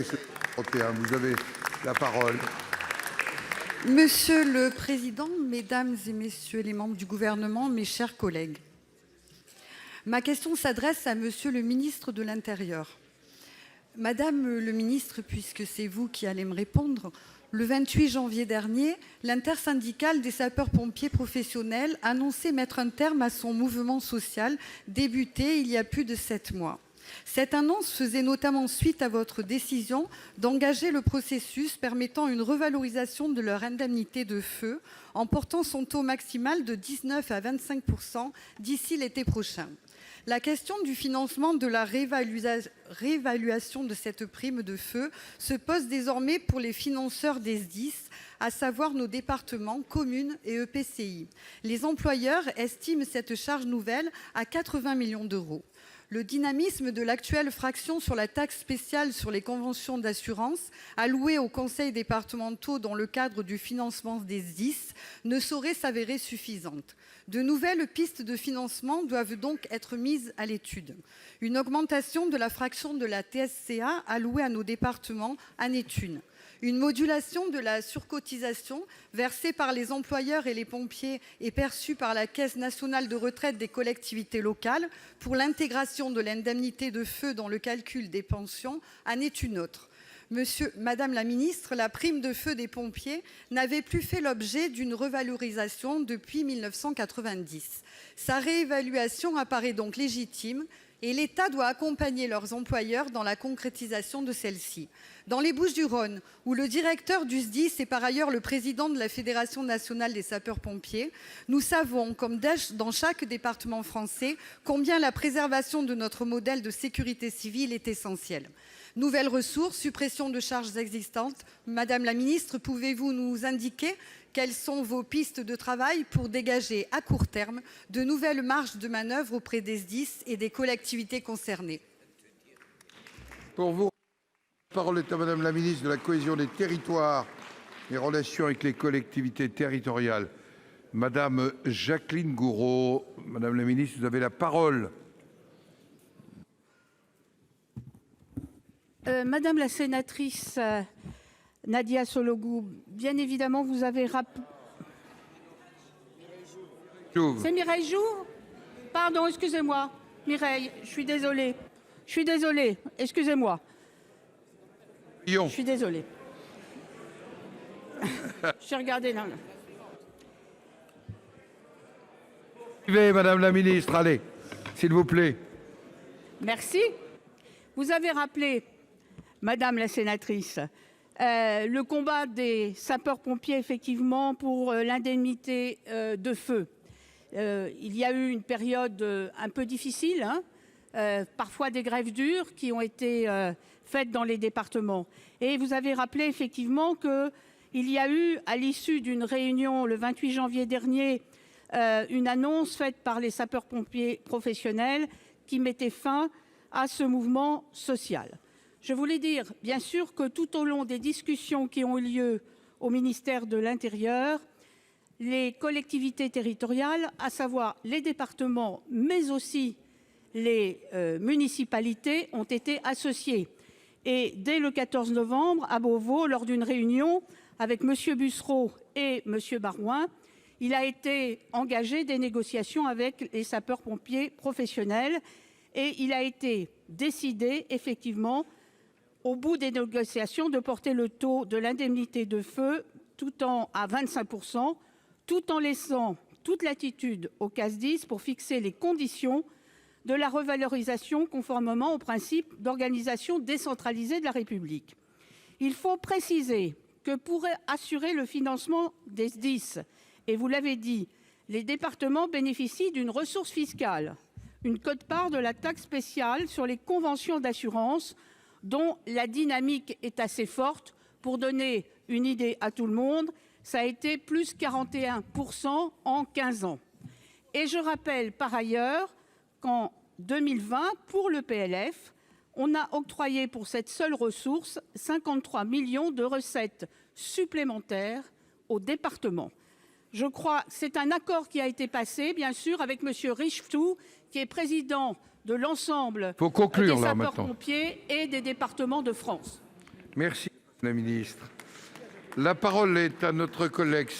Vous avez la parole. Monsieur le Président, Mesdames et Messieurs les membres du Gouvernement, mes chers collègues, ma question s'adresse à Monsieur le ministre de l'Intérieur. Madame le ministre, puisque c'est vous qui allez me répondre, le 28 janvier dernier, l'intersyndicale des sapeurs-pompiers professionnels annonçait mettre un terme à son mouvement social débuté il y a plus de 7 mois. Cette annonce faisait notamment suite à votre décision d'engager le processus permettant une revalorisation de leur indemnité de feu en portant son taux maximal de 19 à 25 % d'ici l'été prochain. La question du financement de la réévaluation de cette prime de feu se pose désormais pour les financeurs des SDIS, à savoir nos départements, communes et EPCI. Les employeurs estiment cette charge nouvelle à 80 millions d'euros. Le dynamisme de l'actuelle fraction sur la taxe spéciale sur les conventions d'assurance allouée aux conseils départementaux dans le cadre du financement des SDIS ne saurait s'avérer suffisante. De nouvelles pistes de financement doivent donc être mises à l'étude. Une augmentation de la fraction de la TSCA allouée à nos départements en est une. Une modulation de la surcotisation versée par les employeurs et les pompiers et perçue par la Caisse nationale de retraite des collectivités locales pour l'intégration de l'indemnité de feu dans le calcul des pensions en est une autre. Madame la ministre, la prime de feu des pompiers n'avait plus fait l'objet d'une revalorisation depuis 1990. Sa réévaluation apparaît donc légitime et l'État doit accompagner leurs employeurs dans la concrétisation de celle-ci. Dans les Bouches-du-Rhône, où le directeur du SDIS est par ailleurs le président de la Fédération nationale des sapeurs-pompiers, nous savons, comme dans chaque département français, combien la préservation de notre modèle de sécurité civile est essentielle. Nouvelles ressources, suppression de charges existantes. Madame la ministre, pouvez-vous nous indiquer quelles sont vos pistes de travail pour dégager à court terme de nouvelles marges de manœuvre auprès des SDIS et des collectivités concernées? Pour vous, la parole est à Madame la ministre de la Cohésion des territoires et relations avec les collectivités territoriales. Madame Jacqueline Gourault. Madame la ministre, vous avez la parole. Madame la sénatrice Nadia Sollogoub, bien évidemment, vous avez rappelé... C'est Mireille Jouve. Pardon, excusez-moi. Mireille, je suis désolée. Je suis désolée, excusez-moi. Je suis désolée. J'ai regardé là. Suivez, Madame la ministre, allez, s'il vous plaît. Merci. Vous avez rappelé, Madame la sénatrice, le combat des sapeurs-pompiers, effectivement, pour l'indemnité de feu. Il y a eu une période un peu difficile, parfois des grèves dures qui ont été faites dans les départements. Et vous avez rappelé, effectivement, qu'il y a eu, à l'issue d'une réunion le 28 janvier dernier, une annonce faite par les sapeurs-pompiers professionnels qui mettait fin à ce mouvement social. Je voulais dire, bien sûr, que tout au long des discussions qui ont eu lieu au ministère de l'Intérieur, les collectivités territoriales, à savoir les départements, mais aussi les municipalités, ont été associées. Et dès le 14 novembre, à Beauvau, lors d'une réunion avec M. Bussereau et M. Barouin, il a été engagé des négociations avec les sapeurs-pompiers professionnels et il a été décidé, effectivement, au bout des négociations, de porter le taux de l'indemnité de feu à 25 %, tout en laissant toute latitude au CASDIS pour fixer les conditions de la revalorisation conformément au principe d'organisation décentralisée de la République. Il faut préciser que pour assurer le financement des SDIS, et vous l'avez dit, les départements bénéficient d'une ressource fiscale, une quote-part de la taxe spéciale sur les conventions d'assurance, dont la dynamique est assez forte. Pour donner une idée à tout le monde, ça a été plus 41 % en 15 ans. Et je rappelle par ailleurs qu'en 2020, pour le PLF, on a octroyé pour cette seule ressource 53 millions de recettes supplémentaires aux départements. Je crois que c'est un accord qui a été passé, bien sûr, avec M. Richtou, qui est président de l'ensemble des sapeurs-pompiers et des départements de France. Merci, Madame la Ministre. La parole est à notre collègue